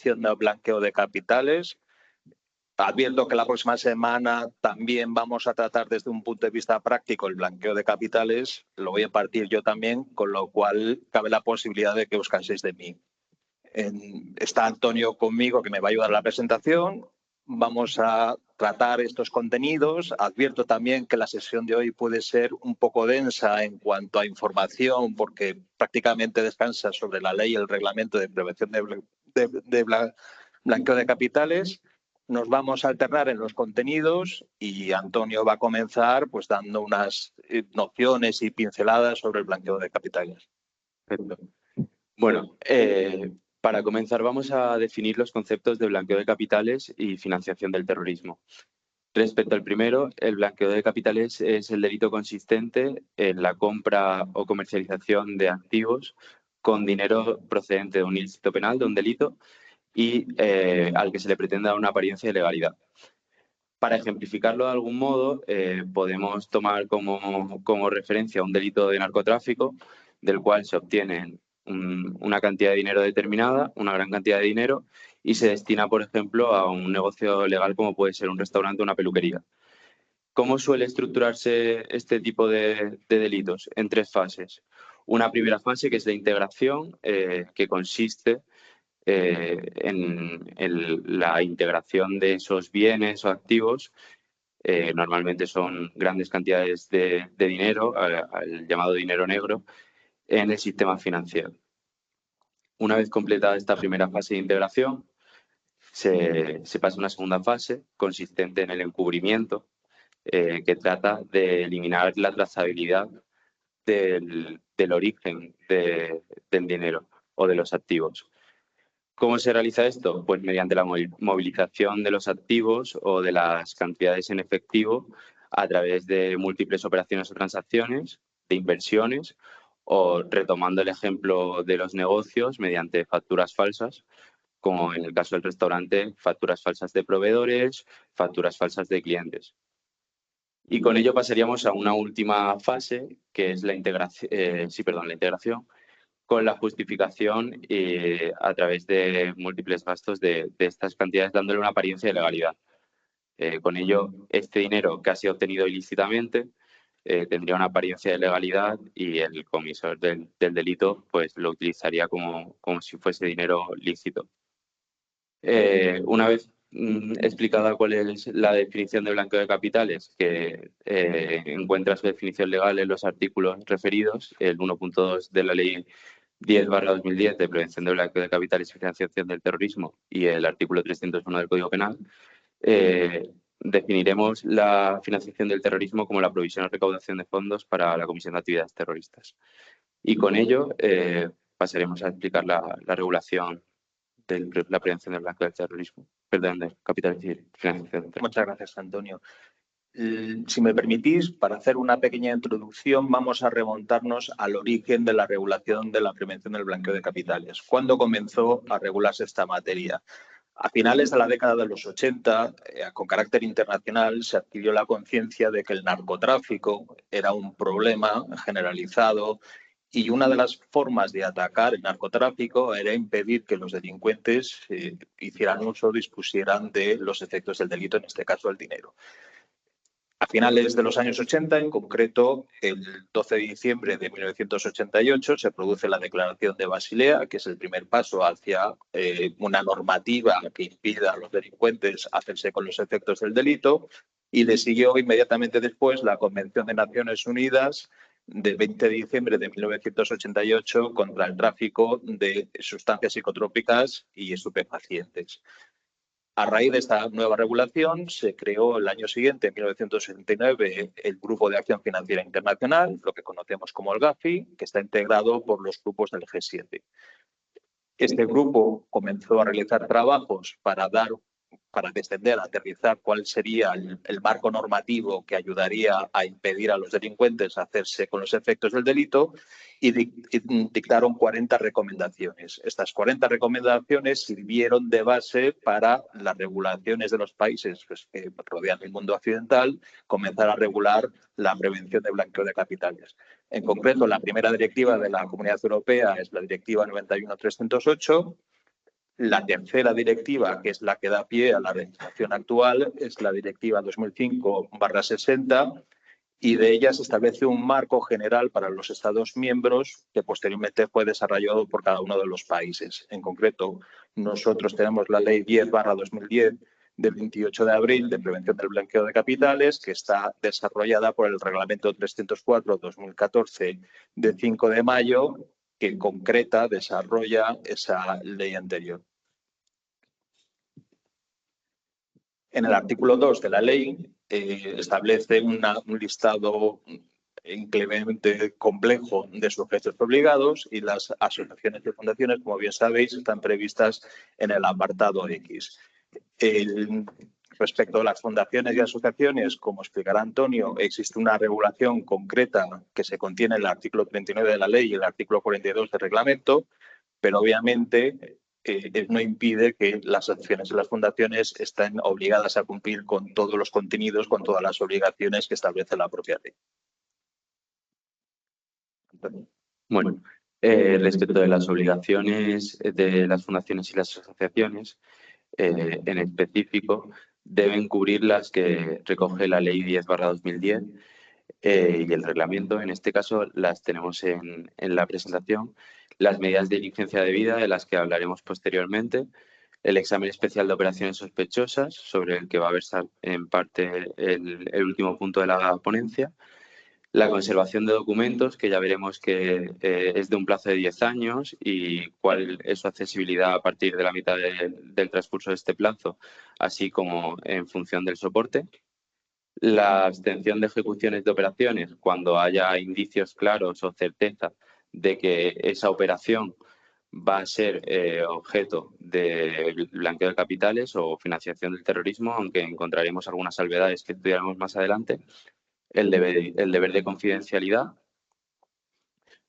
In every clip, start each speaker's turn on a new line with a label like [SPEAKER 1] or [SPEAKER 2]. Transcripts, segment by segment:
[SPEAKER 1] prevención del blanqueo de capitales. Advierto que la próxima semana también vamos a tratar desde un punto de vista práctico el blanqueo de capitales. Lo voy a partir yo también, con lo cual cabe la posibilidad de que os canséis de mí. Está Antonio conmigo, que me va a ayudar a la presentación. Vamos a tratar estos contenidos. Advierto también que la sesión de hoy puede ser un poco densa en cuanto a información, porque prácticamente descansa sobre la ley y el reglamento de prevención de blanqueo de capitales. Nos vamos a alternar en los contenidos y Antonio va a comenzar pues dando unas nociones y pinceladas sobre el blanqueo de capitales.
[SPEAKER 2] Perfecto. Bueno, para comenzar vamos a definir los conceptos de blanqueo de capitales y financiación del terrorismo. Respecto al primero, el blanqueo de capitales es el delito consistente en la compra o comercialización de activos con dinero procedente de un ilícito penal, de un delito, y al que se le pretende dar una apariencia de legalidad. Para ejemplificarlo de algún modo, podemos tomar como referencia un delito de narcotráfico, del cual se obtiene una cantidad de dinero determinada, una gran cantidad de dinero, y se destina, por ejemplo, a un negocio legal como puede ser un restaurante o una peluquería. ¿Cómo suele estructurarse este tipo de delitos? En 3 fases. Una primera fase, que es la integración, que consiste en la integración de esos bienes o activos, normalmente son grandes cantidades de dinero, al llamado dinero negro, en el sistema financiero. Una vez completada esta primera fase de integración, se pasa a una segunda fase consistente en el encubrimiento, que trata de eliminar la trazabilidad del origen del dinero o de los activos. ¿Cómo se realiza esto? Pues mediante la movilización de los activos o de las cantidades en efectivo a través de múltiples operaciones o transacciones, de inversiones, o retomando el ejemplo de los negocios mediante facturas falsas, como en el caso del restaurante, facturas falsas de proveedores, facturas falsas de clientes. Y con ello pasaríamos a una última fase, que es la integración, con la justificación a través de múltiples gastos de estas cantidades, dándole una apariencia de legalidad. Con ello, este dinero que ha sido obtenido ilícitamente tendría una apariencia de legalidad y el comisor del delito pues lo utilizaría como si fuese dinero lícito. Una vez explicada cuál es la definición de blanqueo de capitales, que encuentra su definición legal en los artículos referidos, el 1.2 de la Ley 10/2010 de prevención de blanqueo de capitales y financiación del terrorismo y el artículo 301 del Código Penal, definiremos la financiación del terrorismo como la provisión o recaudación de fondos para la comisión de actividades terroristas. Y con ello pasaremos a explicar la regulación de la prevención del blanqueo del terrorismo, de capitales y financiación del terrorismo.
[SPEAKER 1] Muchas gracias, Antonio. Si me permitís, para hacer una pequeña introducción, vamos a remontarnos al origen de la regulación de la prevención del blanqueo de capitales. ¿Cuándo comenzó a regularse esta materia? A finales de la década de los 80, con carácter internacional, se adquirió la conciencia de que el narcotráfico era un problema generalizado y una de las formas de atacar el narcotráfico era impedir que los delincuentes hicieran uso o dispusieran de los efectos del delito, en este caso el dinero. A finales de los años 80, en concreto, el 12 de diciembre de 1988, se produce la Declaración de Basilea, que es el primer paso hacia una normativa que impida a los delincuentes hacerse con los efectos del delito, y le siguió inmediatamente después la Convención de Naciones Unidas del 20 de diciembre de 1988 contra el tráfico de sustancias psicotrópicas y estupefacientes. A raíz de esta nueva regulación, se creó el año siguiente, en 1969, el Grupo de Acción Financiera Internacional, lo que conocemos como el GAFI, que está integrado por los grupos del G7. Este grupo comenzó a realizar trabajos para descender, aterrizar cuál sería el marco normativo que ayudaría a impedir a los delincuentes hacerse con los efectos del delito y dictaron 40 recomendaciones. Estas 40 recomendaciones sirvieron de base para las regulaciones de los países que rodean el mundo occidental, comenzar a regular la prevención de blanqueo de capitales. En concreto, la primera directiva de la Comunidad Europea es la Directiva 91/308. La tercera directiva, que es la que da pie a la legislación actual, es la Directiva 2005/60 y de ella se establece un marco general para los Estados miembros que posteriormente fue desarrollado por cada uno de los países. En concreto, nosotros tenemos la Ley 10/2010 del 28 de abril de prevención del blanqueo de capitales, que está desarrollada por el Reglamento 304/2014 de 5 de mayo, que concreta, desarrolla esa ley anterior. En el artículo 2 de la ley establece un listado increíblemente complejo de sujetos obligados y las asociaciones y fundaciones, como bien sabéis, están previstas en el apartado X. Respecto a las fundaciones y asociaciones, como explicará Antonio, existe una regulación concreta que se contiene en el artículo 39 de la ley y el artículo 42 del reglamento, pero obviamente no impide que las asociaciones y las fundaciones estén obligadas a cumplir con todos los contenidos, con todas las obligaciones que establece la propia ley.
[SPEAKER 2] Bueno, respecto de las obligaciones de las fundaciones y las asociaciones, en específico, deben cubrir las que recoge la Ley 10/2010 y el reglamento. En este caso, las tenemos en la presentación. Las medidas de diligencia debida, de las que hablaremos posteriormente. El examen especial de operaciones sospechosas, sobre el que va a versar en parte el último punto de la ponencia. La conservación de documentos, que ya veremos que es de un plazo de 10 años y cuál es su accesibilidad a partir de la mitad del transcurso de este plazo, así como en función del soporte. La abstención de ejecuciones de operaciones cuando haya indicios claros o certeza de que esa operación va a ser objeto de blanqueo de capitales o financiación del terrorismo, aunque encontraremos algunas salvedades que estudiaremos más adelante. El deber de confidencialidad,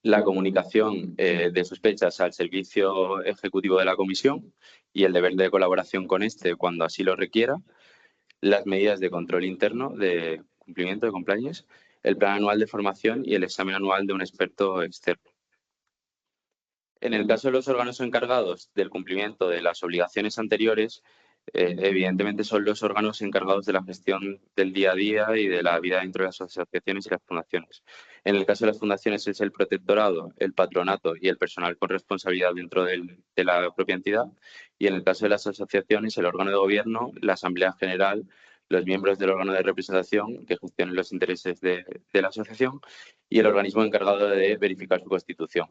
[SPEAKER 2] la comunicación de sospechas al servicio ejecutivo de la comisión y el deber de colaboración con este cuando así lo requiera, las medidas de control interno de cumplimiento de compliance, el plan anual de formación y el examen anual de un experto externo. En el caso de los órganos encargados del cumplimiento de las obligaciones anteriores, evidentemente son los órganos encargados de la gestión del día a día y de la vida dentro de las asociaciones y las fundaciones. En el caso de las fundaciones es el protectorado, el patronato y el personal con responsabilidad dentro de la propia entidad. Y en el caso de las asociaciones, el órgano de gobierno, la Asamblea General, los miembros del órgano de representación que gestionen los intereses de la asociación y el organismo encargado de verificar su constitución.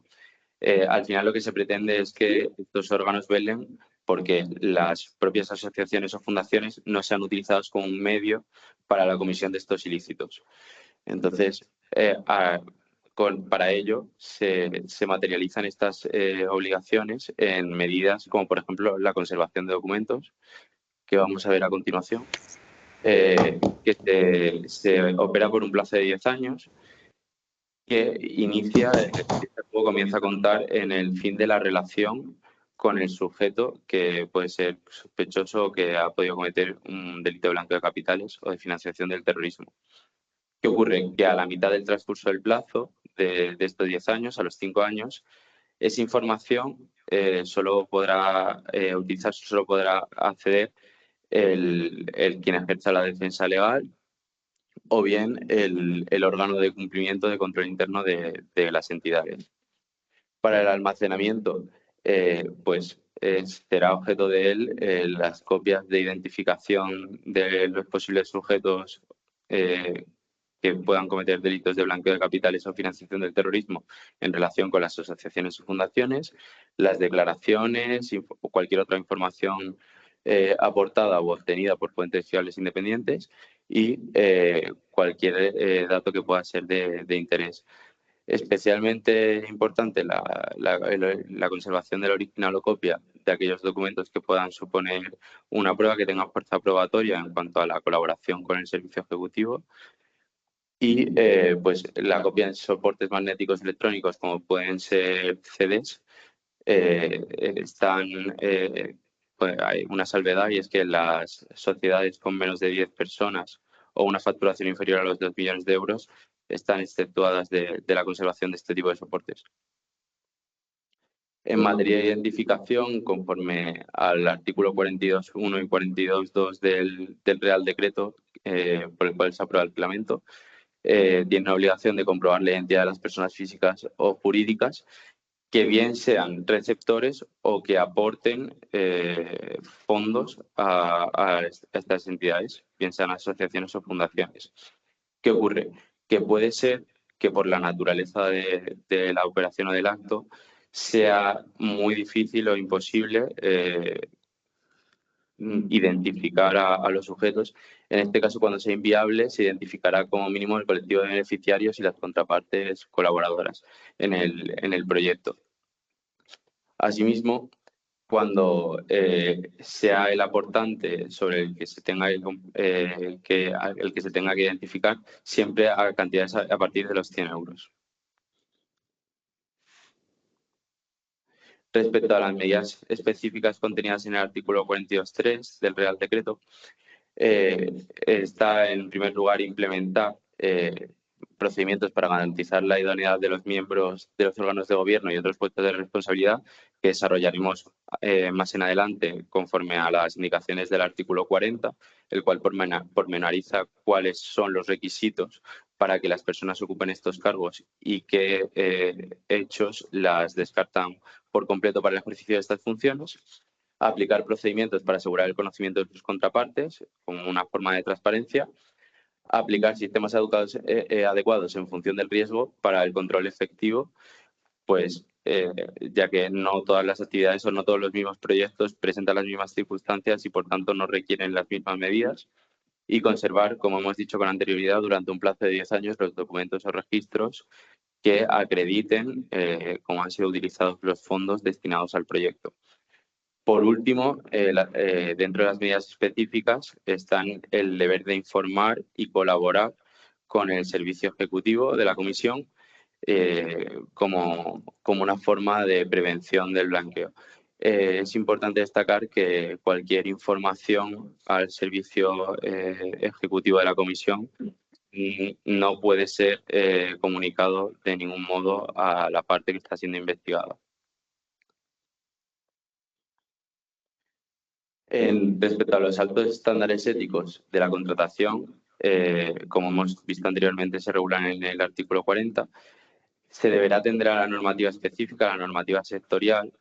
[SPEAKER 2] Al final lo que se pretende es que estos órganos velen porque las propias asociaciones o fundaciones no sean utilizadas como un medio para la comisión de estos ilícitos. Entonces, para ello se materializan estas obligaciones en medidas como, por ejemplo, la conservación de documentos, que vamos a ver a continuación, que se opera por un plazo de 10 años, que comienza a contar en el fin de la relación con el sujeto que puede ser sospechoso o que ha podido cometer un delito de blanqueo de capitales o de financiación del terrorismo. ¿Qué ocurre? Que a la mitad del transcurso del plazo de estos 10 años, a los 5 años, esa información solo podrá utilizarse, solo podrá acceder el quien ejerza la defensa legal o bien el órgano de cumplimiento de control interno de las entidades. Para el almacenamiento, será objeto de él las copias de identificación de los posibles sujetos que puedan cometer delitos de blanqueo de capitales o financiación del terrorismo en relación con las asociaciones o fundaciones, las declaraciones o cualquier otra información aportada o obtenida por fuentes fiables independientes y cualquier dato que pueda ser de interés. Especialmente importante la conservación de la original o copia de aquellos documentos que puedan suponer una prueba que tenga fuerza probatoria en cuanto a la colaboración con el servicio ejecutivo y la copia en soportes magnéticos electrónicos como pueden ser CDs hay una salvedad y es que las sociedades con menos de 10 personas o una facturación inferior a los 2 millones de euros están exceptuadas de la conservación de este tipo de soportes. En materia de identificación, conforme al artículo 42.1 y 42.2 del Real Decreto por el cual se aprueba el reglamento, tiene la obligación de comprobar la identidad de las personas físicas o jurídicas que bien sean receptores o que aporten fondos a estas entidades, bien sean asociaciones o fundaciones. ¿Qué ocurre? Que puede ser que por la naturaleza de la operación o del acto sea muy difícil o imposible identificar a los sujetos. En este caso, cuando sea inviable, se identificará como mínimo el colectivo de beneficiarios y las contrapartes colaboradoras en el proyecto. Asimismo, cuando sea el aportante sobre el que se tenga que se tenga que identificar, siempre a cantidades a partir de los 100 euros. Respecto a las medidas específicas contenidas en el artículo 42.3 del Real Decreto, está en primer lugar implementar procedimientos para garantizar la idoneidad de los miembros de los órganos de gobierno y otros puestos de responsabilidad que desarrollaremos más en adelante conforme a las indicaciones del artículo 40, el cual pormenoriza cuáles son los requisitos para que las personas ocupen estos cargos y qué hechos las descartan por completo para el ejercicio de estas funciones. Aplicar procedimientos para asegurar el conocimiento de sus contrapartes como una forma de transparencia. Aplicar sistemas adecuados en función del riesgo para el control efectivo, pues ya que no todas las actividades o no todos los mismos proyectos presentan las mismas circunstancias y por tanto no requieren las mismas medidas. Y conservar, como hemos dicho con anterioridad, durante un plazo de 10 años los documentos o registros que acrediten cómo han sido utilizados los fondos destinados al proyecto. Por último, dentro de las medidas específicas están el deber de informar y colaborar con el servicio ejecutivo de la Comisión como una forma de prevención del blanqueo. Es importante destacar que cualquier información al servicio ejecutivo de la Comisión no puede ser comunicado de ningún modo a la parte que está siendo investigada. Respecto a los altos estándares éticos de la contratación, como hemos visto anteriormente, se regulan en el artículo 40, se deberá atender a la normativa específica, a la normativa sectorial,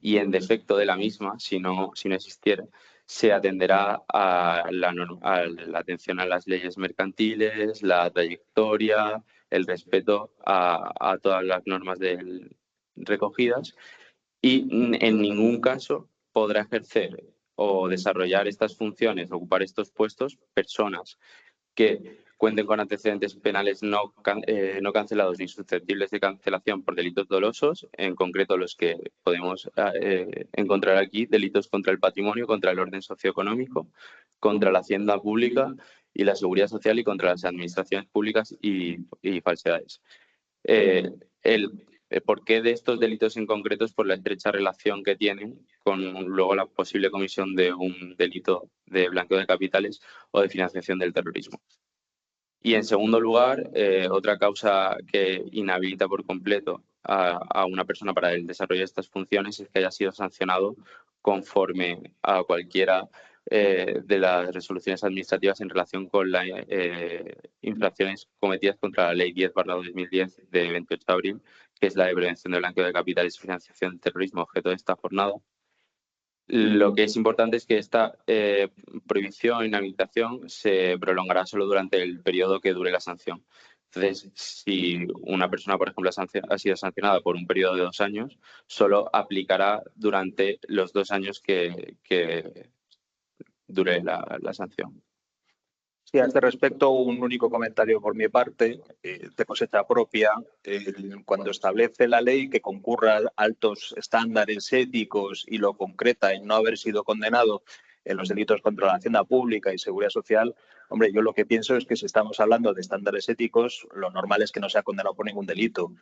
[SPEAKER 2] y en defecto de la misma, si no existiera, se atenderá a la atención a las leyes mercantiles, la trayectoria, el respeto a todas las normas recogidas, y en ningún caso podrá ejercer o desarrollar estas funciones, ocupar estos puestos, personas que cuenten con antecedentes penales no cancelados ni susceptibles de cancelación por delitos dolosos, en concreto los que podemos encontrar aquí, delitos contra el patrimonio, contra el orden socioeconómico, contra la hacienda pública y la seguridad social y contra las administraciones públicas y falsedades. El porqué de estos delitos en concreto es por la estrecha relación que tienen con luego la posible comisión de un delito de blanqueo de capitales o de financiación del terrorismo. Y en segundo lugar, otra causa que inhabilita por completo a una persona para el desarrollo de estas funciones es que haya sido sancionado conforme a cualquiera de las resoluciones administrativas en relación con las infracciones cometidas contra la Ley 10/2010 de 28 de abril, que es la de prevención de blanqueo de capitales y financiación del terrorismo, objeto de esta jornada. Lo que es importante es que esta prohibición o inhabilitación se prolongará solo durante el periodo que dure la sanción. Entonces, si una persona, por ejemplo, ha sido sancionada por un periodo de 2 años, solo aplicará durante los 2 años que dure la sanción.
[SPEAKER 1] Sí, a este respecto, un único comentario por mi parte, de cosecha propia. Cuando establece la ley que concurra altos estándares éticos y lo concreta en no haber sido condenado en los delitos contra la hacienda pública y seguridad social, hombre, yo lo que pienso es que si estamos hablando de estándares éticos, lo normal es que no sea condenado por ningún delito.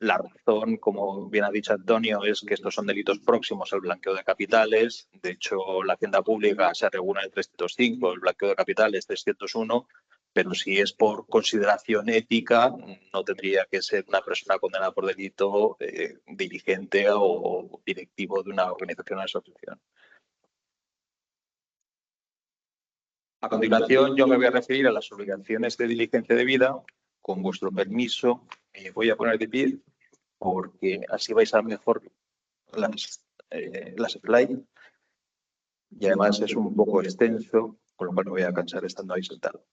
[SPEAKER 1] La razón, como bien ha dicho Antonio, es que estos son delitos próximos al blanqueo de capitales. De hecho, la hacienda pública se regula en el 305, el blanqueo de capitales 301. Pero si es por consideración ética, no tendría que ser una persona condenada por delito dirigente o directivo de una organización o asociación. A continuación, yo me voy a referir a las obligaciones de diligencia debida. Con vuestro permiso, voy a poner de pie porque así vais a ver mejor las slides. Y además es un poco extenso, con lo cual me voy a cansar estando ahí sentado.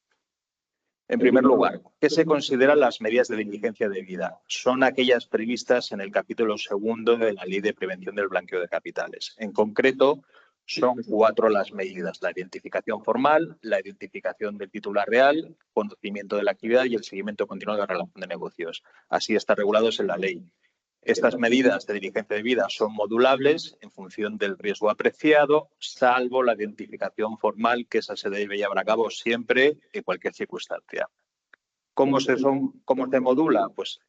[SPEAKER 1] En primer lugar, ¿qué se consideran las medidas de diligencia debida? Son aquellas previstas en el capítulo 2 de la Ley de Prevención del Blanqueo de Capitales. En concreto, son 4 las medidas: la identificación formal, la identificación del titular real, conocimiento de la actividad y el seguimiento continuo de la relación de negocios. Así está regulados en la ley. Estas medidas de diligencia debida son modulables en función del riesgo apreciado, salvo la identificación formal, que esa se debe llevar a cabo siempre en cualquier circunstancia. ¿Cómo se modula? Pues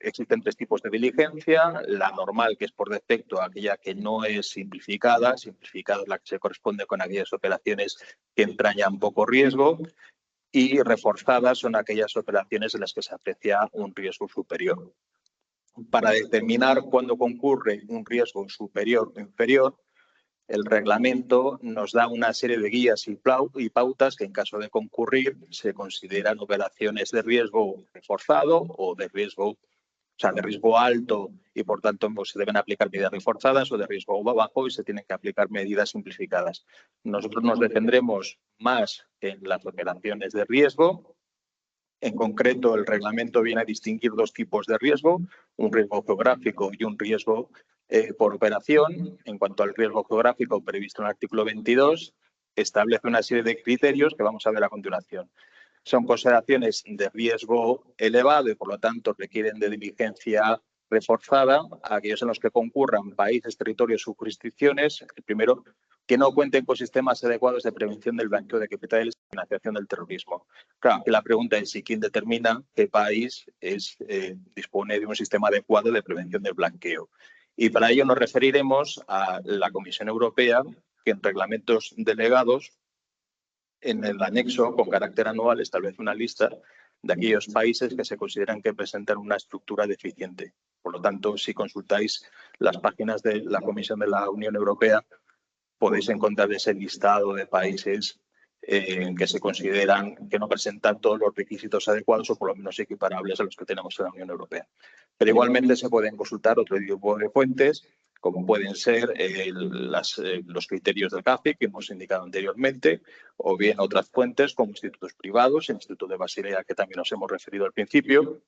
[SPEAKER 1] existen 3 tipos de diligencia: la normal, que es por defecto aquella que no es simplificada. Simplificada es la que se corresponde con aquellas operaciones que entrañan poco riesgo, y reforzadas son aquellas operaciones en las que se aprecia un riesgo superior. Para determinar cuándo concurre un riesgo superior o inferior, el reglamento nos da una serie de guías y pautas que, en caso de concurrir, se consideran operaciones de riesgo reforzado o de riesgo alto, y por tanto se deben aplicar medidas reforzadas, o de riesgo bajo y se tienen que aplicar medidas simplificadas. Nosotros nos detendremos más en las operaciones de riesgo. En concreto, el reglamento viene a distinguir 2 tipos de riesgo: un riesgo geográfico y un riesgo por operación. En cuanto al riesgo geográfico previsto en el artículo 22, establece una serie de criterios que vamos a ver a continuación. Son consideraciones de riesgo elevado y, por lo tanto, requieren de diligencia reforzada aquellos en los que concurran países, territorios o jurisdicciones. El primero, que no cuenten con sistemas adecuados de prevención del blanqueo de capitales y financiación del terrorismo. Claro, que la pregunta es si quién determina qué país dispone de un sistema adecuado de prevención del blanqueo. Y para ello nos referiremos a la Comisión Europea, que en reglamentos delegados, en el anexo con carácter anual, establece una lista de aquellos países que se consideran que presentan una estructura deficiente. Por lo tanto, si consultáis las páginas de la Comisión de la Unión Europea, podéis encontrar ese listado de países que se consideran que no presentan todos los requisitos adecuados, o por lo menos equiparables a los que tenemos en la Unión Europea. Pero igualmente se pueden consultar otro tipo de fuentes, como pueden ser los criterios del CACI, que hemos indicado anteriormente, o bien otras fuentes como institutos privados, el Instituto de Basilea, que también nos hemos referido al principio,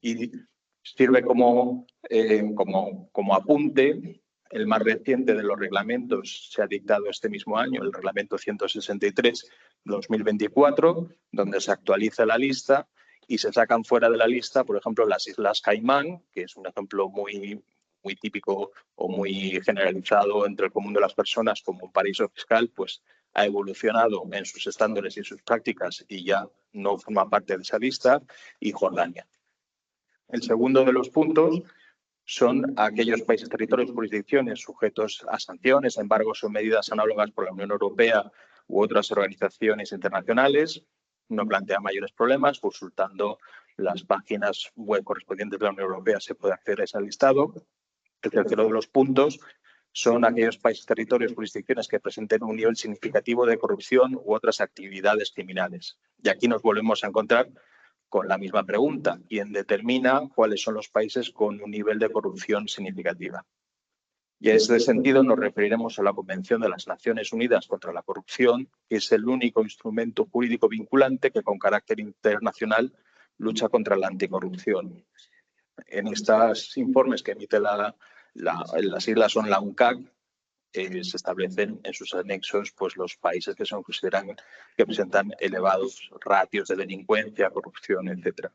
[SPEAKER 1] y sirve como apunte. El más reciente de los reglamentos se ha dictado este mismo año, el Reglamento 163/2024, donde se actualiza la lista y se sacan fuera de la lista, por ejemplo, las Islas Caimán, que es un ejemplo muy típico o muy generalizado entre el común de las personas como un paraíso fiscal. Pues ha evolucionado en sus estándares y sus prácticas y ya no forma parte de esa lista. Y Jordania. El segundo de los puntos son aquellos países, territorios, jurisdicciones sujetos a sanciones, embargos o medidas análogas por la Unión Europea u otras organizaciones internacionales. No plantea mayores problemas. Consultando las páginas web correspondientes de la Unión Europea se puede acceder a ese listado. El tercero de los puntos son aquellos países, territorios, jurisdicciones que presenten un nivel significativo de corrupción u otras actividades criminales. Y aquí nos volvemos a encontrar con la misma pregunta: ¿quién determina cuáles son los países con un nivel de corrupción significativa? Y en este sentido nos referiremos a la Convención de las Naciones Unidas contra la Corrupción, que es el único instrumento jurídico vinculante que, con carácter internacional, lucha contra la anticorrupción. En estos informes que emite las siglas son la UNCAC, se establecen en sus anexos pues los países que que presentan elevados ratios de delincuencia, corrupción, etc.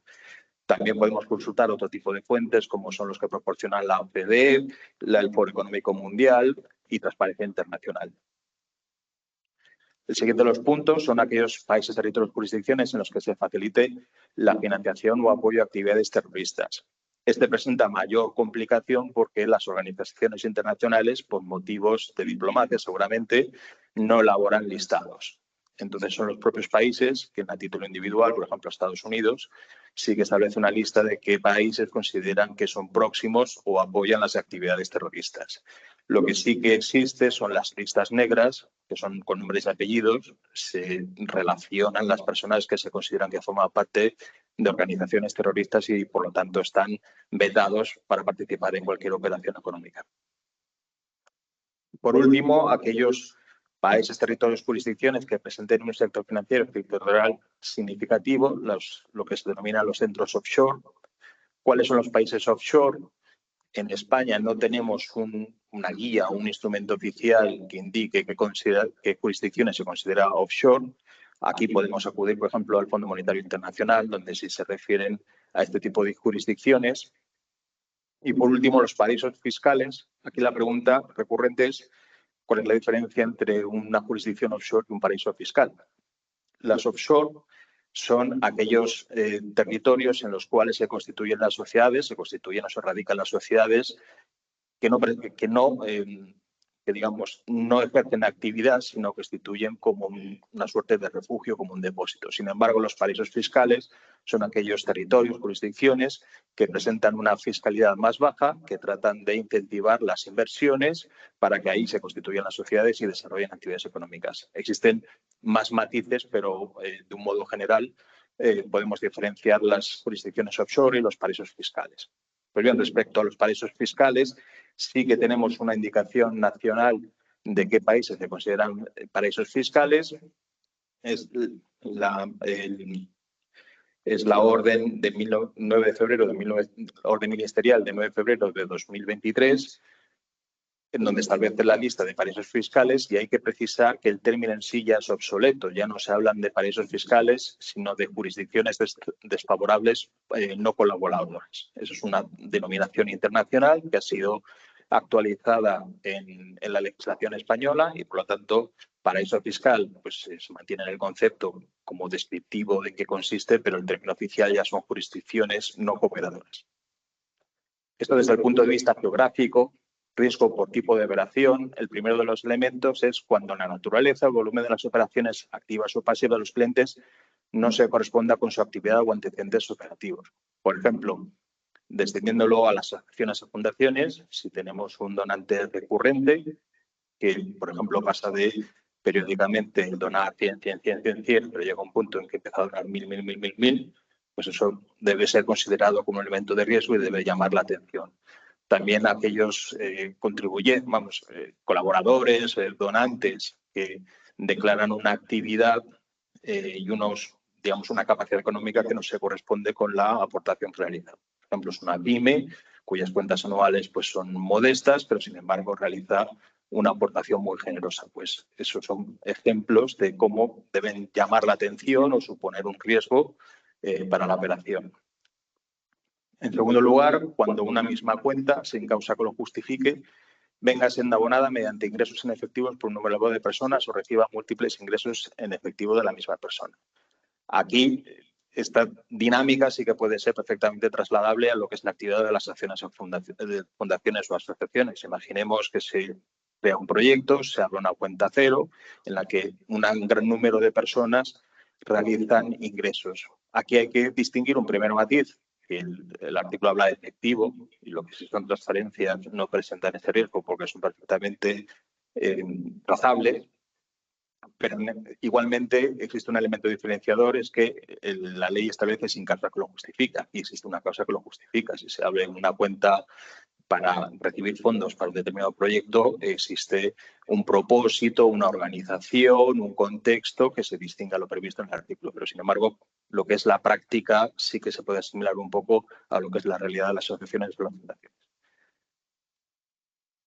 [SPEAKER 1] También podemos consultar otro tipo de fuentes, como son los que proporcionan la OCDE, el Foro Económico Mundial y Transparencia Internacional. El siguiente de los puntos son aquellos países, territorios, jurisdicciones en los que se facilite la financiación o apoyo a actividades terroristas. Este presenta mayor complicación porque las organizaciones internacionales, por motivos de diplomacia seguramente, no elaboran listados. Entonces son los propios países que a título individual, por ejemplo Estados Unidos, sí que establece una lista de qué países consideran que son próximos o apoyan las actividades terroristas. Lo que sí que existe son las listas negras, que son con nombres y apellidos, se relacionan las personas que se consideran que forman parte de organizaciones terroristas y por lo tanto están vetados para participar en cualquier operación económica. Por último, aquellos países, territorios, jurisdicciones que presenten un sector financiero y territorial significativo, lo que se denomina los centros offshore. ¿Cuáles son los países offshore? En España no tenemos una guía o un instrumento oficial que indique qué jurisdicciones se considera offshore. Aquí podemos acudir, por ejemplo, al Fondo Monetario Internacional, donde sí se refieren a este tipo de jurisdicciones. Y por último, los paraísos fiscales. Aquí la pregunta recurrente es ¿cuál es la diferencia entre una jurisdicción offshore y un paraíso fiscal? Las offshore son aquellos territorios en los cuales se constituyen las sociedades, se constituyen o se radican las sociedades que digamos, no ejercen actividad, sino que constituyen como una suerte de refugio, como un depósito. Sin embargo, los paraísos fiscales son aquellos territorios, jurisdicciones que presentan una fiscalidad más baja, que tratan de incentivar las inversiones para que ahí se constituyan las sociedades y desarrollen actividades económicas. Existen más matices, pero de un modo general podemos diferenciar las jurisdicciones offshore y los paraísos fiscales. Pues bien, respecto a los paraísos fiscales, sí que tenemos una indicación nacional de qué países se consideran paraísos fiscales. Es la orden de 9 de febrero orden ministerial de 9 de febrero de 2023, en donde establece la lista de paraísos fiscales, y hay que precisar que el término en sí ya es obsoleto. Ya no se hablan de paraísos fiscales, sino de jurisdicciones desfavorables no colaboradoras. Eso es una denominación internacional que ha sido actualizada en la legislación española y, por lo tanto, paraíso fiscal pues se mantiene en el concepto como descriptivo de qué consiste, pero el término oficial ya son jurisdicciones no cooperadoras. Esto desde el punto de vista geográfico. Riesgo por tipo de operación. El primero de los elementos es cuando la naturaleza o volumen de las operaciones activas o pasivas de los clientes no se corresponda con su actividad o antecedentes operativos. Por ejemplo, descendiéndolo a las acciones o fundaciones, si tenemos un donante recurrente, que por ejemplo pasa de periódicamente donar 100, pero llega un punto en que empieza a donar 1000, pues eso debe ser considerado como un elemento de riesgo y debe llamar la atención. También aquellos colaboradores, donantes que declaran una actividad y una capacidad económica que no se corresponde con la aportación realizada. Por ejemplo, es una pyme cuyas cuentas anuales pues, son modestas, pero sin embargo realiza una aportación muy generosa. Pues esos son ejemplos de cómo deben llamar la atención o suponer un riesgo para la operación. En segundo lugar, cuando una misma cuenta, sin causa que lo justifique, venga siendo abonada mediante ingresos en efectivos por un número elevado de personas o reciba múltiples ingresos en efectivo de la misma persona. Aquí, esta dinámica sí que puede ser perfectamente trasladable a lo que es la actividad de las acciones o fundaciones o asociaciones. Imaginemos que se crea un proyecto, se abre una cuenta cero en la que un gran número de personas realizan ingresos. Aquí hay que distinguir un primer matiz. El artículo habla de efectivo y lo que sí son transferencias no presentan ese riesgo porque son perfectamente trazables, pero igualmente existe un elemento diferenciador, es que la ley establece sin causa que lo justifica y existe una causa que lo justifica. Si se abre una cuenta para recibir fondos para un determinado proyecto, existe un propósito, una organización, un contexto que se distinga a lo previsto en el artículo. Pero, sin embargo, lo que es la práctica sí que se puede asimilar un poco a lo que es la realidad de las asociaciones y las fundaciones.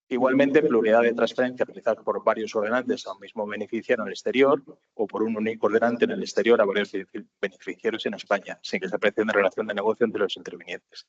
[SPEAKER 1] Igualmente, pluralidad de transferencias realizadas por varios ordenantes a un mismo beneficiario en el exterior o por un único ordenante en el exterior a varios beneficiarios en España, sin que se aprecie una relación de negocio entre los intervinientes.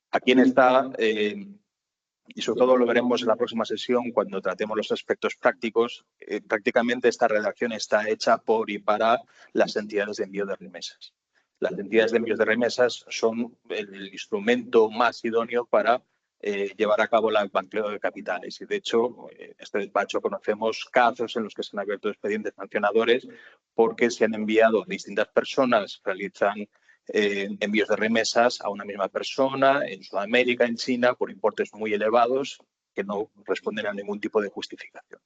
[SPEAKER 1] Aquí está, y sobre todo lo veremos en la próxima sesión cuando tratemos los aspectos prácticos, prácticamente esta redacción está hecha por y para las entidades de envío de remesas. Las entidades de envío de remesas son el instrumento más idóneo para llevar a cabo el blanqueo de capitales. Y, de hecho, en este despacho conocemos casos en los que se han abierto expedientes sancionadores porque se han enviado distintas personas, realizan envíos de remesas a una misma persona en Sudamérica, en China, por importes muy elevados que no responden a ningún tipo de justificación.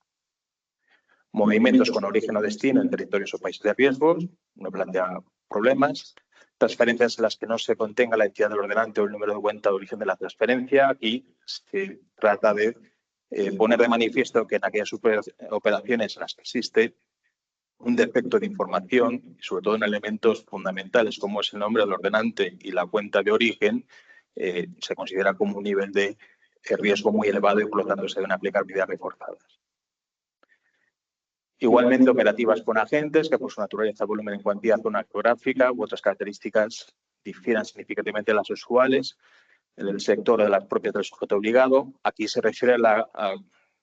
[SPEAKER 1] Movimientos con origen o destino en territorios o países de riesgo, no plantea problemas. Transferencias en las que no se contenga la entidad del ordenante o el número de cuenta de origen de la transferencia. Aquí se trata de poner de manifiesto que en aquellas operaciones en las que existe un defecto de información, sobre todo en elementos fundamentales como es el nombre del ordenante y la cuenta de origen, se considera como un nivel de riesgo muy elevado y por lo tanto se deben aplicar medidas reforzadas. Igualmente, operativas con agentes que por su naturaleza, volumen en cuantía, zona geográfica u otras características difieran significativamente de las usuales en el sector de las propias del sujeto obligado. Aquí se refiere a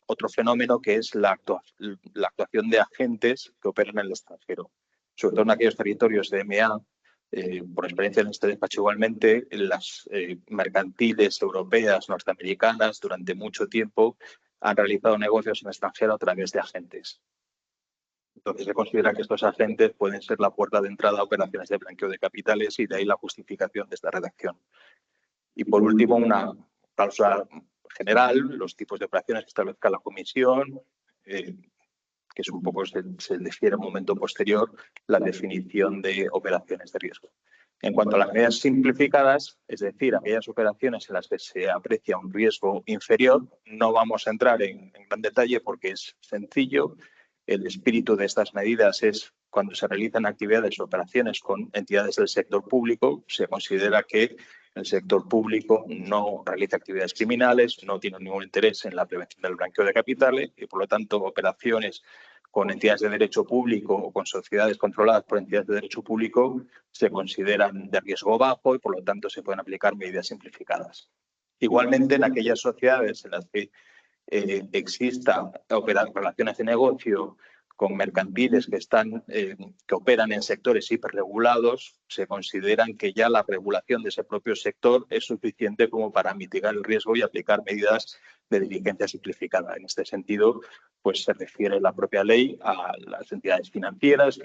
[SPEAKER 1] otro fenómeno que es la actuación de agentes que operan en el extranjero, sobre todo en aquellos territorios de EMEA. Por experiencia en este despacho igualmente, en las mercantiles europeas, norteamericanas, durante mucho tiempo han realizado negocios en el extranjero a través de agentes. Entonces se considera que estos agentes pueden ser la puerta de entrada a operaciones de blanqueo de capitales y de ahí la justificación de esta redacción. Y por último, una cláusula general, los tipos de operaciones que establezca la comisión, que es un poco, se difiere en un momento posterior, la definición de operaciones de riesgo. En cuanto a las medidas simplificadas, es decir, aquellas operaciones en las que se aprecia un riesgo inferior, no vamos a entrar en gran detalle porque es sencillo. El espíritu de estas medidas es cuando se realizan actividades o operaciones con entidades del sector público, se considera que el sector público no realiza actividades criminales, no tiene ningún interés en la prevención del blanqueo de capitales y, por lo tanto, operaciones con entidades de derecho público o con sociedades controladas por entidades de derecho público se consideran de riesgo bajo y, por lo tanto, se pueden aplicar medidas simplificadas. Igualmente, en aquellas sociedades en las que exista relaciones de negocio con mercantiles que operan en sectores hiperregulados, se consideran que ya la regulación de ese propio sector es suficiente como para mitigar el riesgo y aplicar medidas de diligencia simplificada. En este sentido, pues se refiere la propia ley a las entidades financieras,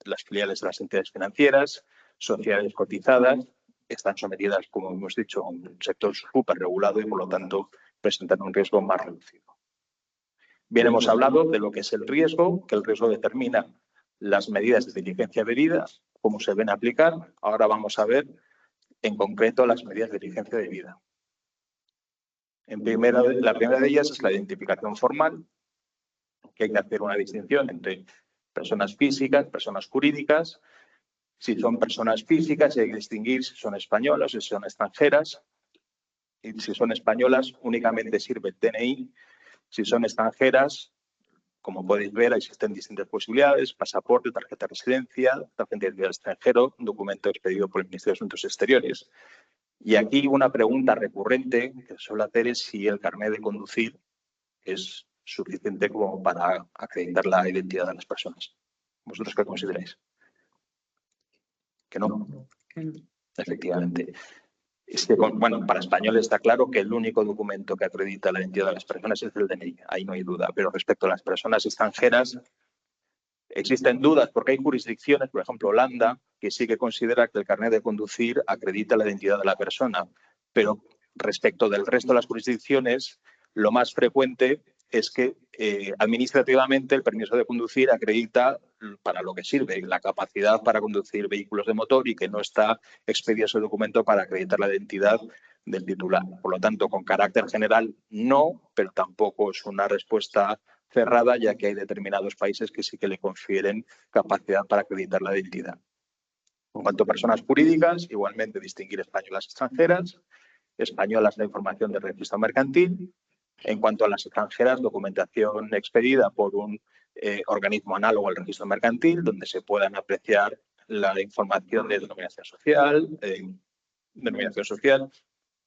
[SPEAKER 1] las filiales de las entidades financieras, sociedades cotizadas, están sometidas, como hemos dicho, a un sector superregulado y, por lo tanto, presentan un riesgo más reducido. Bien, hemos hablado de lo que es el riesgo, que el riesgo determina las medidas de diligencia debida, cómo se deben aplicar. Ahora vamos a ver en concreto las medidas de diligencia debida. La primera de ellas es la identificación formal, que hay que hacer una distinción entre personas físicas, personas jurídicas. Si son personas físicas, hay que distinguir si son españolas o si son extranjeras. Y si son españolas, únicamente sirve el DNI. Si son extranjeras, como podéis ver, existen distintas posibilidades: pasaporte, tarjeta de residencia, tarjeta de identidad extranjero, un documento expedido por el Ministerio de Asuntos Exteriores. Y aquí una pregunta recurrente que suele hacer es si el carnet de conducir es suficiente como para acreditar la identidad de las personas. ¿Vosotros qué consideráis? ¿Que no? Efectivamente. Es que, bueno, para españoles está claro que el único documento que acredita la identidad de las personas es el DNI, ahí no hay duda. Pero respecto a las personas extranjeras, existen dudas porque hay jurisdicciones, por ejemplo Holanda, que sí que considera que el carnet de conducir acredita la identidad de la persona. Pero respecto del resto de las jurisdicciones, lo más frecuente es que administrativamente el permiso de conducir acredita para lo que sirve, la capacidad para conducir vehículos de motor, y que no está expedido ese documento para acreditar la identidad del titular. Por lo tanto, con carácter general no, pero tampoco es una respuesta cerrada, ya que hay determinados países que sí que le confieren capacidad para acreditar la identidad. En cuanto a personas jurídicas, igualmente distinguir españolas y extranjeras. Españolas, la información del registro mercantil. En cuanto a las extranjeras, documentación expedida por un organismo análogo al registro mercantil, donde se puedan apreciar la información de denominación social,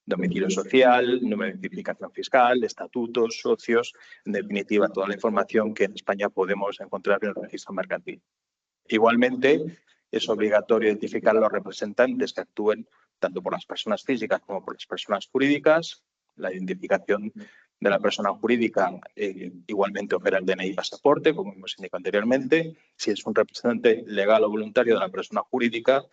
[SPEAKER 1] domicilio social, número de identificación fiscal, estatutos, socios, en definitiva, toda la información que en España podemos encontrar en el registro mercantil. Igualmente, es obligatorio identificar a los representantes que actúen tanto por las personas físicas como por las personas jurídicas, La identificación de la persona jurídica igualmente opera el DNI y pasaporte, como hemos indicado anteriormente. Si es un representante legal o voluntario de la persona jurídica,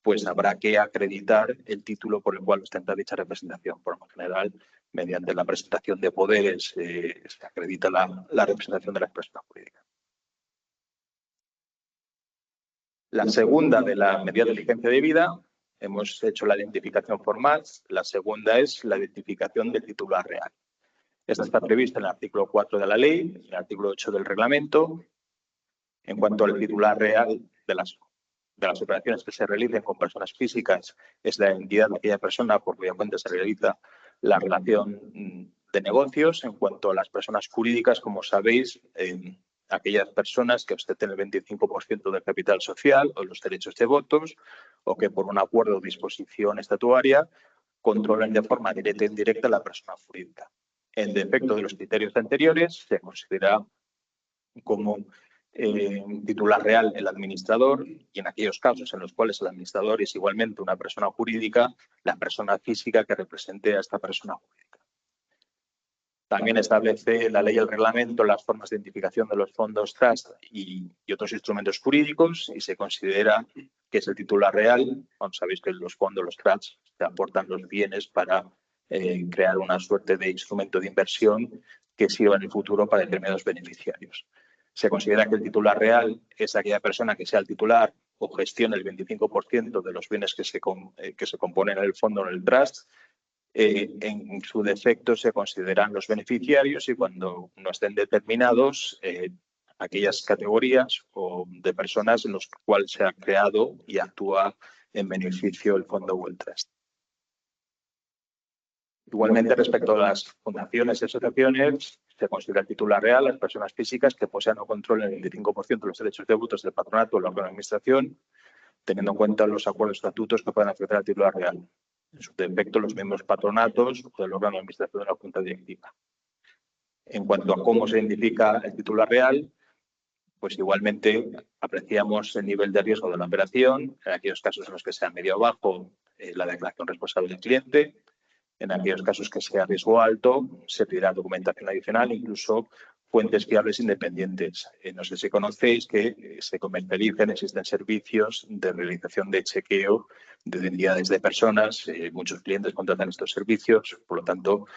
[SPEAKER 1] pues habrá que acreditar el título por el cual ostenta dicha representación. Por lo general, mediante la presentación de poderes, se acredita la representación de la persona jurídica. La segunda de la medida de diligencia debida, hemos hecho la identificación formal. La segunda es la identificación del titular real. Esta está prevista en el artículo 4 de la ley, en el artículo 8 del reglamento. En cuanto al titular real de las operaciones que se realicen con personas físicas, es la entidad de aquella persona por cuya cuenta se realiza la relación de negocios. En cuanto a las personas jurídicas, como sabéis, aquellas personas que ostenten el 25% del capital social o los derechos de votos, o que por un acuerdo o disposición estatuaria controlen de forma directa e indirecta a la persona jurídica. En defecto de los criterios anteriores, se considera como titular real el administrador, y en aquellos casos en los cuales el administrador es igualmente una persona jurídica, la persona física que represente a esta persona jurídica. También establece la ley y el reglamento las formas de identificación de los fondos trust y otros instrumentos jurídicos, y se considera que es el titular real. Bueno, sabéis que los fondos, los trusts, te aportan los bienes para crear una suerte de instrumento de inversión que sirva en el futuro para determinados beneficiarios. Se considera que el titular real es aquella persona que sea el titular o gestione el 25% de los bienes que se componen en el fondo o en el trust. En su defecto se consideran los beneficiarios, y cuando no estén determinados, aquellas categorías o de personas en las cuales se ha creado y actúa en beneficio el fondo o el trust. Igualmente, respecto a las fundaciones y asociaciones, se considera el titular real las personas físicas que posean o controlen el 25% de los derechos de votos del patronato o el órgano de administración, teniendo en cuenta los acuerdos estatutos que puedan afectar al titular real. En su defecto, los miembros patronatos o del órgano de administración de la junta directiva. En cuanto a cómo se identifica el titular real, pues igualmente apreciamos el nivel de riesgo de la operación, en aquellos casos en los que sea medio o bajo, la declaración responsable del cliente. En aquellos casos que sea riesgo alto, se pedirá documentación adicional, incluso fuentes fiables independientes. No sé si conocéis que se comercializan, existen servicios de realización de chequeo de identidades de personas. Muchos clientes contratan estos servicios, por lo tanto,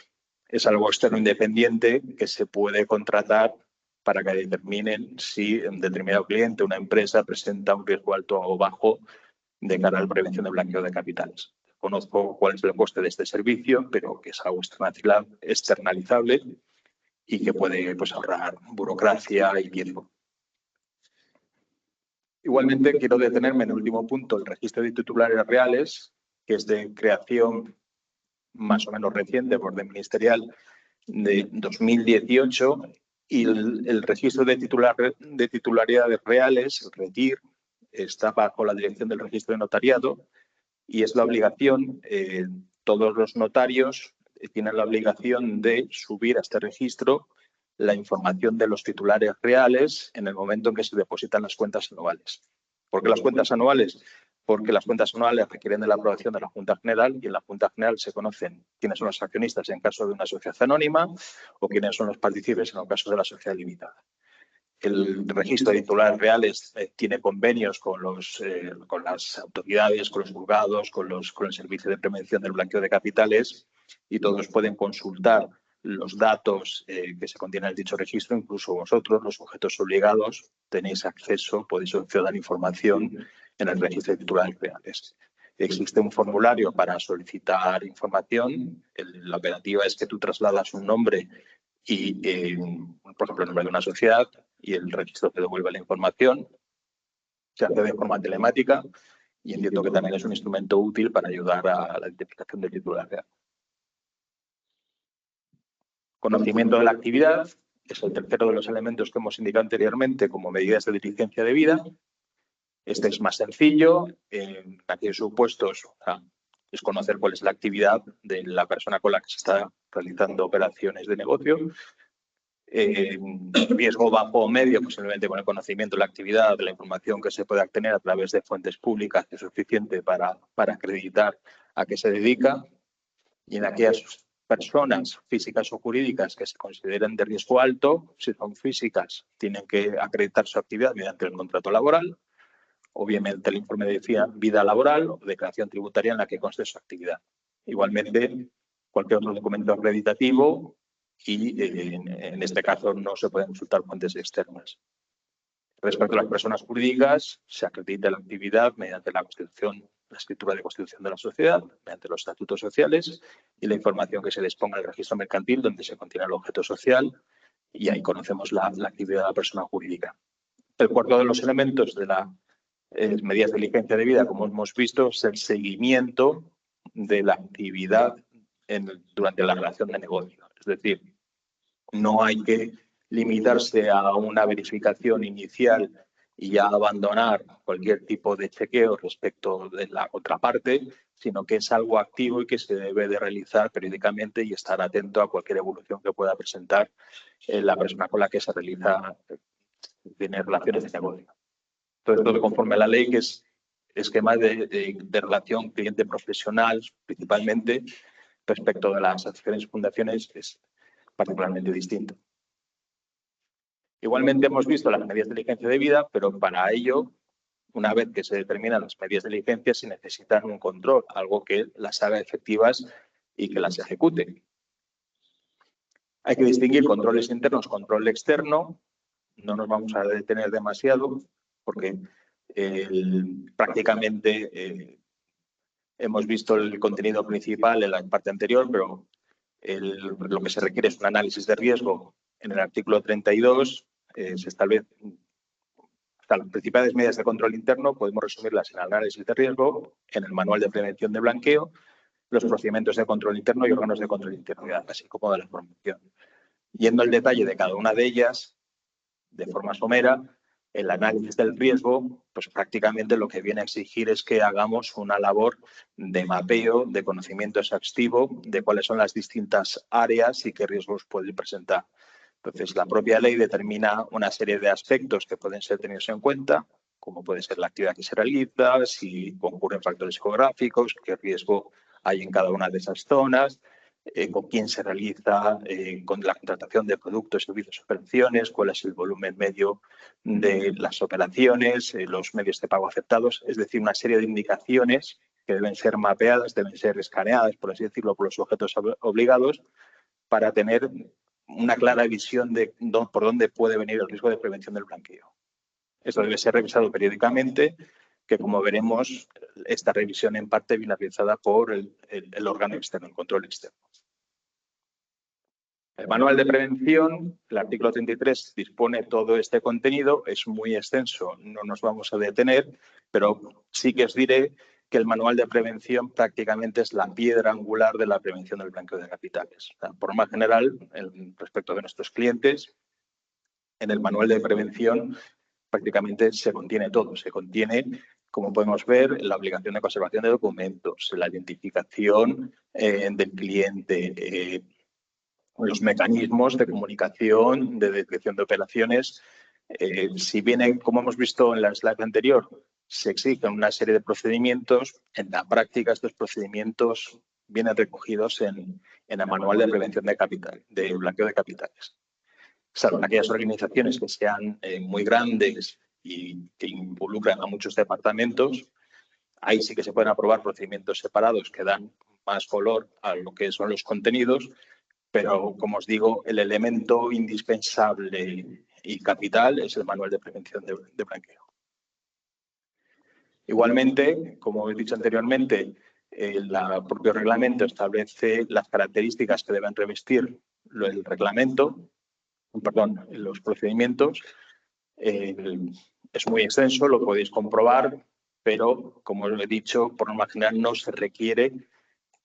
[SPEAKER 1] es algo externo independiente que se puede contratar para que determinen si un determinado cliente, una empresa, presenta un riesgo alto o bajo de cara a la prevención de blanqueo de capitales. Conozco cuál es el coste de este servicio, pero que es algo externalizable y que puede ahorrar burocracia y tiempo. Igualmente, quiero detenerme en el último punto, el registro de titulares reales, que es de creación más o menos reciente por orden ministerial de 2018, y el registro de titularidades reales, el RETIR, está bajo la dirección del registro de notariado, y es la obligación, todos los notarios tienen la obligación de subir a este registro la información de los titulares reales en el momento en que se depositan las cuentas anuales. ¿Por qué las cuentas anuales? Porque las cuentas anuales requieren de la aprobación de la Junta General, y en la Junta General se conocen quiénes son los accionistas en caso de una sociedad anónima o quiénes son los partícipes en el caso de la sociedad limitada. El registro de titulares reales tiene convenios con las autoridades, con los juzgados, con el Servicio de Prevención del Blanqueo de Capitales, y todos pueden consultar los datos que se contienen en dicho registro. Incluso vosotros, los sujetos obligados, tenéis acceso, podéis dar información en el registro de titulares reales. Existe un formulario para solicitar información. La operativa es que tú trasladas un nombre y, por ejemplo, el nombre de una sociedad, y el registro te devuelve la información. Se hace de forma telemática, y entiendo que también es un instrumento útil para ayudar a la identificación del titular real. Conocimiento de la actividad es el tercero de los elementos que hemos indicado anteriormente como medidas de diligencia debida. Este es más sencillo. En aquellos supuestos es conocer cuál es la actividad de la persona con la que se está realizando operaciones de negocio. Riesgo bajo o medio, posiblemente con el conocimiento de la actividad, de la información que se puede obtener a través de fuentes públicas, es suficiente para acreditar a qué se dedica. Y en aquellos personas físicas o jurídicas que se consideren de riesgo alto, si son físicas, tienen que acreditar su actividad mediante el contrato laboral, obviamente el informe de vida laboral o declaración tributaria en la que conste su actividad. Igualmente, cualquier otro documento acreditativo y, en este caso, no se pueden consultar fuentes externas. Respecto a las personas jurídicas, se acredita la actividad mediante la escritura de constitución de la sociedad, mediante los estatutos sociales y la información que se disponga en el registro mercantil donde se contiene el objeto social y ahí conocemos la actividad de la persona jurídica. El cuarto de los elementos de las medidas de diligencia debida, como hemos visto, es el seguimiento de la actividad durante la relación de negocio. Es decir, no hay que limitarse a una verificación inicial y ya abandonar cualquier tipo de chequeo respecto de la otra parte, sino que es algo activo y que se debe de realizar periódicamente y estar atento a cualquier evolución que pueda presentar la persona con la que se realiza, tiene relaciones de negocio. Todo esto conforme a la ley, que es esquema de relación cliente-profesional, principalmente respecto de las asociaciones y fundaciones, es particularmente distinto. Igualmente hemos visto las medidas de diligencia debida, pero para ello, una vez que se determinan las medidas de diligencia, se necesita un control, algo que las haga efectivas y que las ejecute. Hay que distinguir controles internos, control externo. No nos vamos a detener demasiado porque prácticamente hemos visto el contenido principal en la parte anterior, pero lo que se requiere es un análisis de riesgo. En el artículo 32 se establece las principales medidas de control interno, podemos resumirlas en el análisis de riesgo, en el manual de prevención de blanqueo, los procedimientos de control interno y órganos de control interno, así como de la formación. Yendo al detalle de cada una de ellas, de forma somera, el análisis del riesgo, pues prácticamente lo que viene a exigir es que hagamos una labor de mapeo, de conocimiento exhaustivo de cuáles son las distintas áreas y qué riesgos pueden presentar. Entonces, la propia ley determina una serie de aspectos que pueden ser tenidos en cuenta, como puede ser la actividad que se realiza, si concurren factores geográficos, qué riesgo hay en cada una de esas zonas, con quién se realiza, con la contratación de productos, servicios, operaciones, cuál es el volumen medio de las operaciones, los medios de pago aceptados, es decir, una serie de indicaciones que deben ser mapeadas, deben ser escaneadas, por así decirlo, por los sujetos obligados, para tener una clara visión de por dónde puede venir el riesgo de prevención del blanqueo. Esto debe ser revisado periódicamente, que como veremos, esta revisión en parte viene realizada por el órgano externo, el control externo. El manual de prevención, el artículo 33, dispone todo este contenido, es muy extenso, no nos vamos a detener, pero sí que os diré que el manual de prevención prácticamente es la piedra angular de la prevención del blanqueo de capitales. O sea, por más general, respecto de nuestros clientes, en el manual de prevención prácticamente se contiene todo. Se contiene, como podemos ver, la obligación de conservación de documentos, la identificación del cliente, los mecanismos de comunicación, de detección de operaciones. Si bien, como hemos visto en la slide anterior, se exigen una serie de procedimientos, en la práctica estos procedimientos vienen recogidos en el manual de prevención de blanqueo de capitales. Salvo en aquellas organizaciones que sean muy grandes y que involucran a muchos departamentos, ahí sí que se pueden aprobar procedimientos separados que dan más color a lo que son los contenidos, pero, como os digo, el elemento indispensable y capital es el manual de prevención de blanqueo. Igualmente, como he dicho anteriormente, el propio reglamento establece las características que deben revestir los procedimientos. Es muy extenso, lo podéis comprobar, pero, como os he dicho, por norma general no se requiere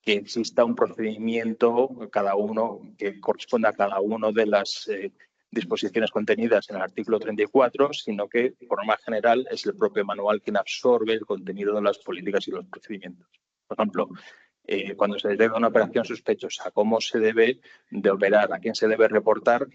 [SPEAKER 1] que exista un procedimiento que corresponda a cada una de las disposiciones contenidas en el artículo 34, sino que, por norma general, es el propio manual quien absorbe el contenido de las políticas y los procedimientos. Por ejemplo, cuando se detecta una operación sospechosa, cómo se debe de operar, a quién se debe reportar,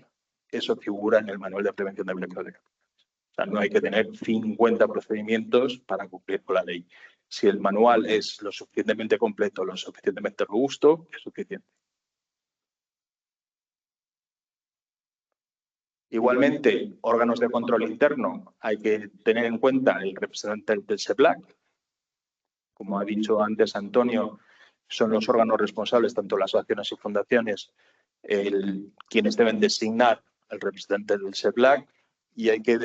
[SPEAKER 1] eso figura en el manual de prevención del blanqueo de capitales. O sea, no hay que tener 50 procedimientos para cumplir con la ley. Si el manual es lo suficientemente completo, lo suficientemente robusto, es suficiente. Igualmente, órganos de control interno, hay que tener en cuenta el representante del SEBLAC. Como ha dicho antes Antonio, son los órganos responsables, tanto las asociaciones y fundaciones, quienes deben designar al representante del SEBLAC, y hay que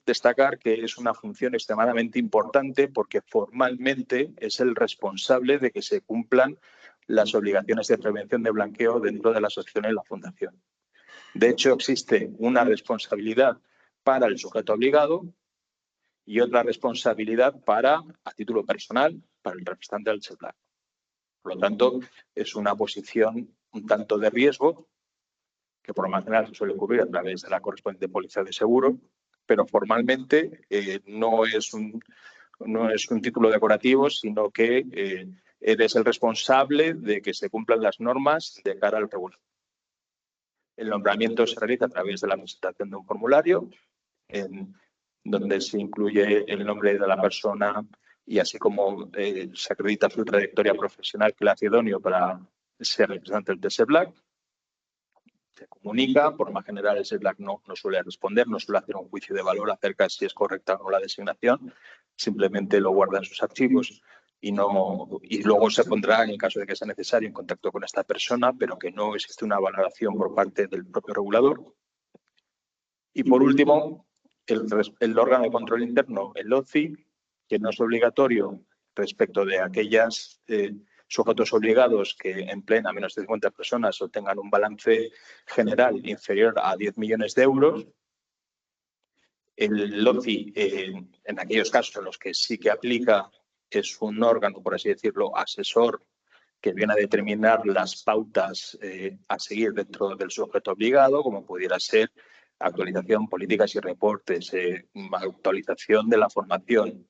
[SPEAKER 1] destacar que es una función extremadamente importante porque formalmente es el responsable de que se cumplan las obligaciones de prevención de blanqueo dentro de la asociación y la fundación. De hecho, existe una responsabilidad para el sujeto obligado y otra responsabilidad a título personal, para el representante del SEBLAC. Por lo tanto, es una posición un tanto de riesgo, que por lo más general se suele cubrir a través de la correspondiente póliza de seguro, pero formalmente no es un título decorativo, sino que eres el responsable de que se cumplan las normas de cara al regulador. El nombramiento se realiza a través de la presentación de un formulario, donde se incluye el nombre de la persona y así como se acredita su trayectoria profesional que le hace idóneo para ser representante del SEBLAC. Se comunica, por lo más general el SEBLAC no suele responder, no suele hacer un juicio de valor acerca de si es correcta o no la designación, simplemente lo guarda en sus archivos y luego se pondrá, en el caso de que sea necesario, en contacto con esta persona, pero que no existe una valoración por parte del propio regulador. Y por último, el órgano de control interno, el OCI, que no es obligatorio respecto de aquellos sujetos obligados que empleen a menos de 50 personas o tengan un balance general inferior a 10 millones de euros. El OCI, en aquellos casos en los que sí que aplica, es un órgano, por así decirlo, asesor, que viene a determinar las pautas a seguir dentro del sujeto obligado, como pudiera ser actualización, políticas y reportes, actualización de la formación.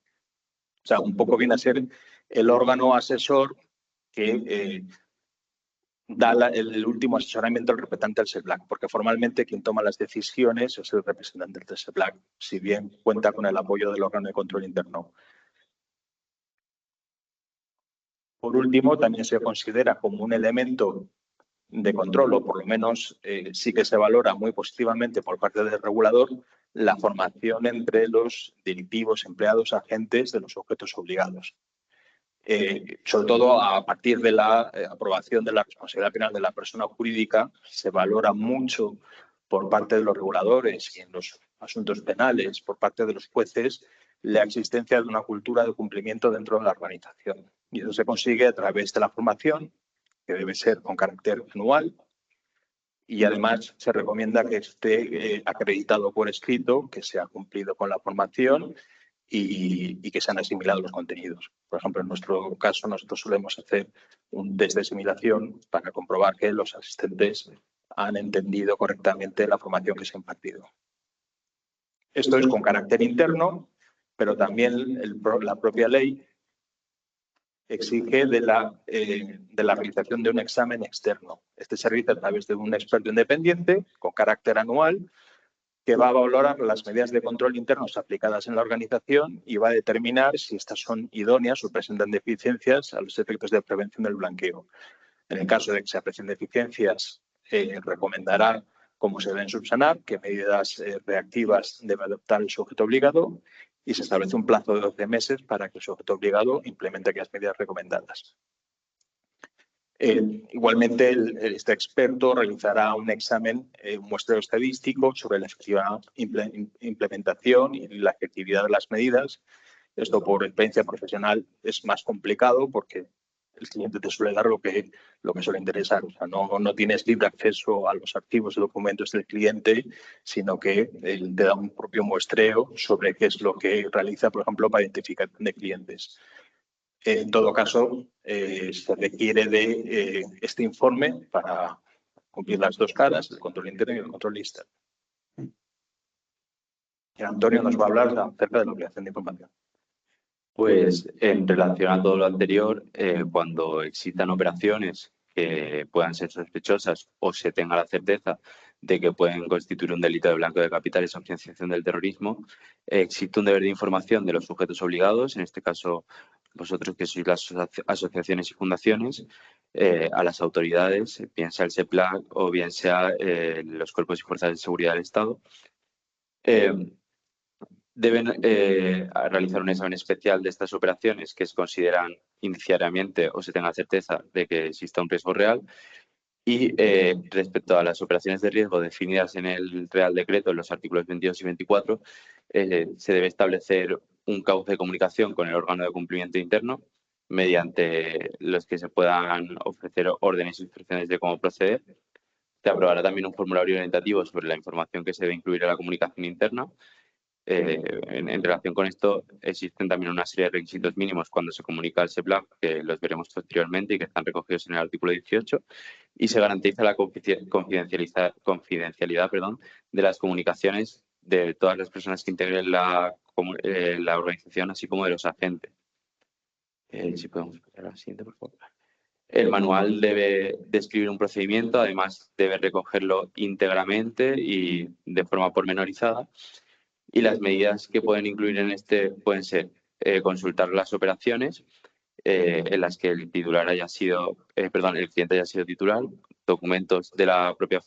[SPEAKER 1] O sea, un poco viene a ser el órgano asesor que da el último asesoramiento al representante del SEBLAC, porque formalmente quien toma las decisiones es el representante del SEBLAC, si bien cuenta con el apoyo del órgano de control interno. Por último, también se considera como un elemento de control, o por lo menos sí que se valora muy positivamente por parte del regulador, la formación entre los directivos, empleados, agentes de los sujetos obligados. Sobre todo a partir de la aprobación de la responsabilidad penal de la persona jurídica, se valora mucho por parte de los reguladores y en los asuntos penales, por parte de los jueces, la existencia de una cultura de cumplimiento dentro de la organización. Y eso se consigue a través de la formación, que debe ser con carácter anual, y además se recomienda que esté acreditado por escrito, que se ha cumplido con la formación y que se han asimilado los contenidos. Por ejemplo, en nuestro caso, nosotros solemos hacer un test de asimilación para comprobar que los asistentes han entendido correctamente la formación que se ha impartido. Esto es con carácter interno, pero también la propia ley exige de la realización de un examen externo. Este se realiza a través de un experto independiente con carácter anual que va a valorar las medidas de control internos aplicadas en la organización y va a determinar si estas son idóneas o presentan deficiencias a los efectos de prevención del blanqueo. En el caso de que se aprecien deficiencias, recomendará cómo se deben subsanar, qué medidas reactivas debe adoptar el sujeto obligado y se establece un plazo de 12 meses para que el sujeto obligado implemente aquellas medidas recomendadas. Igualmente, este experto realizará un examen, un muestreo estadístico sobre la efectiva implementación y la efectividad de las medidas. Esto, por experiencia profesional, es más complicado porque el cliente te suele dar lo que suele interesar. O sea, no tienes libre acceso a los archivos y documentos del cliente, sino que él te da un propio muestreo sobre qué es lo que realiza, por ejemplo, para identificación de clientes. En todo caso, se requiere de este informe para cumplir las dos caras, el control interno y el control externo. Y Antonio nos va a hablar acerca de la obligación de información.
[SPEAKER 2] Pues en relación a todo lo anterior, cuando existan operaciones que puedan ser sospechosas o se tenga la certeza de que pueden constituir un delito de blanqueo de capitales o financiación del terrorismo, existe un deber de información de los sujetos obligados, en este caso vosotros que sois las asociaciones y fundaciones, a las autoridades, bien sea el SEPLAC o bien sea los cuerpos y fuerzas de seguridad del Estado. Deben realizar un examen especial de estas operaciones que se consideran indiciariamente o se tenga certeza de que exista un riesgo real. Y respecto a las operaciones de riesgo definidas en el Real Decreto, en los artículos 22 y 24, se debe establecer un cauce de comunicación con el órgano de cumplimiento interno mediante los que se puedan ofrecer órdenes e instrucciones de cómo proceder. Se aprobará también un formulario orientativo sobre la información que se debe incluir en la comunicación interna. En relación con esto, existen también una serie de requisitos mínimos cuando se comunica al SEPLAC, que los veremos posteriormente y que están recogidos en el artículo 18, y se garantiza la confidencialidad, de las comunicaciones de todas las personas que integren la organización, así como de los agentes. Si podemos pasar a la siguiente, por favor. El manual debe describir un procedimiento, además debe recogerlo íntegramente y de forma pormenorizada. Y las medidas que pueden incluir en este pueden ser consultar las operaciones en las que el titular haya sido, el cliente haya sido titular, documentos de la propia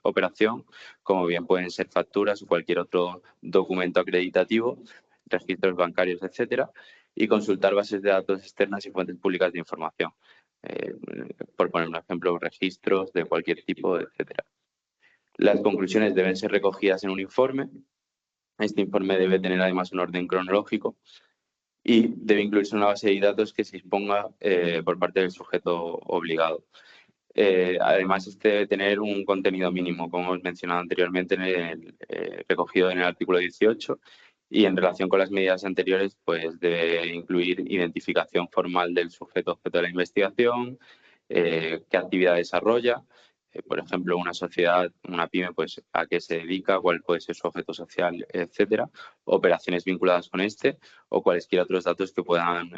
[SPEAKER 2] operación, como bien pueden ser facturas o cualquier otro documento acreditativo, registros bancarios, etcétera, y consultar bases de datos externas y fuentes públicas de información. Por poner un ejemplo, registros de cualquier tipo, etcétera. Las conclusiones deben ser recogidas en un informe. Este informe debe tener además un orden cronológico y debe incluirse una base de datos que se disponga por parte del sujeto obligado. Además, este debe tener un contenido mínimo, como hemos mencionado anteriormente, recogido en el artículo 18, y en relación con las medidas anteriores, pues debe incluir identificación formal del sujeto objeto de la investigación, qué actividad desarrolla, por ejemplo, una sociedad, una pyme, pues a qué se dedica, cuál puede ser su objeto social, etcétera, operaciones vinculadas con este o cualesquiera otros datos que puedan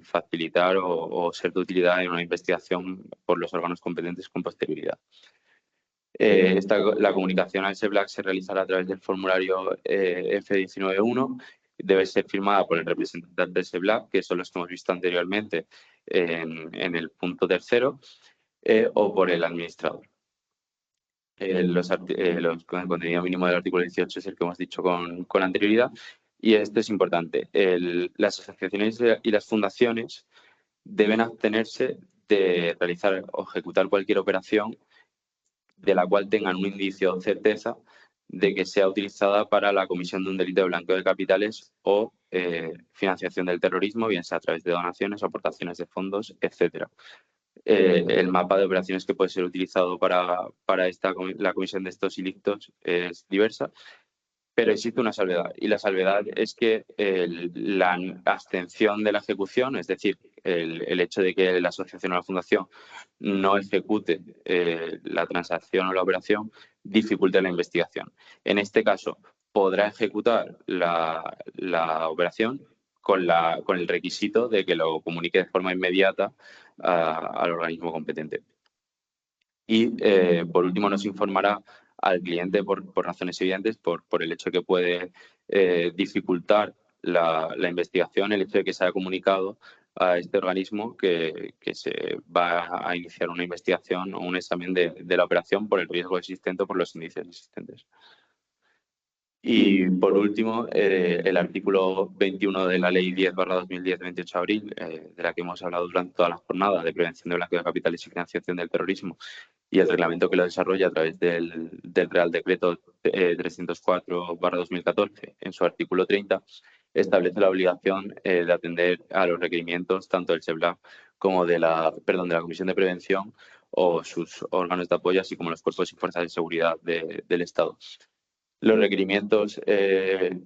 [SPEAKER 2] facilitar o ser de utilidad en una investigación por los órganos competentes con posterioridad. La comunicación al SEPLAC se realizará a través del formulario F19.1. Debe ser firmada por el representante del SEPLAC, que son los que hemos visto anteriormente en el punto tercero, o por el administrador. El contenido mínimo del artículo 18 es el que hemos dicho con anterioridad, y esto es importante. Las asociaciones y las fundaciones deben abstenerse de realizar o ejecutar cualquier operación de la cual tengan un indicio o certeza de que sea utilizada para la comisión de un delito de blanqueo de capitales o financiación del terrorismo, bien sea a través de donaciones o aportaciones de fondos, etcétera. El mapa de operaciones que puede ser utilizado para la comisión de estos ilícitos es diversa, pero existe una salvedad, y la salvedad es que la abstención de la ejecución, es decir, el hecho de que la asociación o la fundación no ejecute la transacción o la operación, dificulta la investigación. En este caso, podrá ejecutar la operación con el requisito de que lo comunique de forma inmediata al organismo competente. Y, por último, nos informará al cliente por razones evidentes, por el hecho de que puede dificultar la investigación, el hecho de que se haya comunicado a este organismo que se va a iniciar una investigación o un examen de la operación por el riesgo existente o por los indicios existentes. Y, por último, el artículo 21 de la Ley 10/2010 de 28 de abril, de la que hemos hablado durante toda la jornada, de prevención de blanqueo de capitales y financiación del terrorismo, y el reglamento que lo desarrolla a través del Real Decreto 304/2014, en su artículo 30, establece la obligación de atender a los requerimientos tanto del SEPLAC como de la Comisión de Prevención o sus órganos de apoyo, así como los cuerpos y fuerzas de seguridad del Estado. Los requerimientos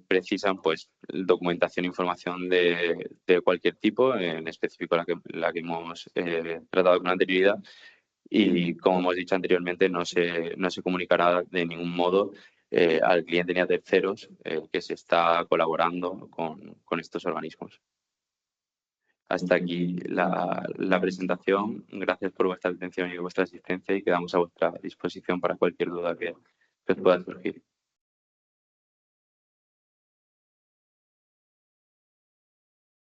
[SPEAKER 2] precisan pues documentación e información de cualquier tipo, en específico la que hemos tratado con anterioridad, y, como hemos dicho anteriormente, no se comunicará de ningún modo al cliente ni a terceros que se está colaborando con estos organismos. Hasta aquí la presentación. Gracias por vuestra atención y vuestra asistencia, y quedamos a vuestra disposición para cualquier duda que os pueda surgir.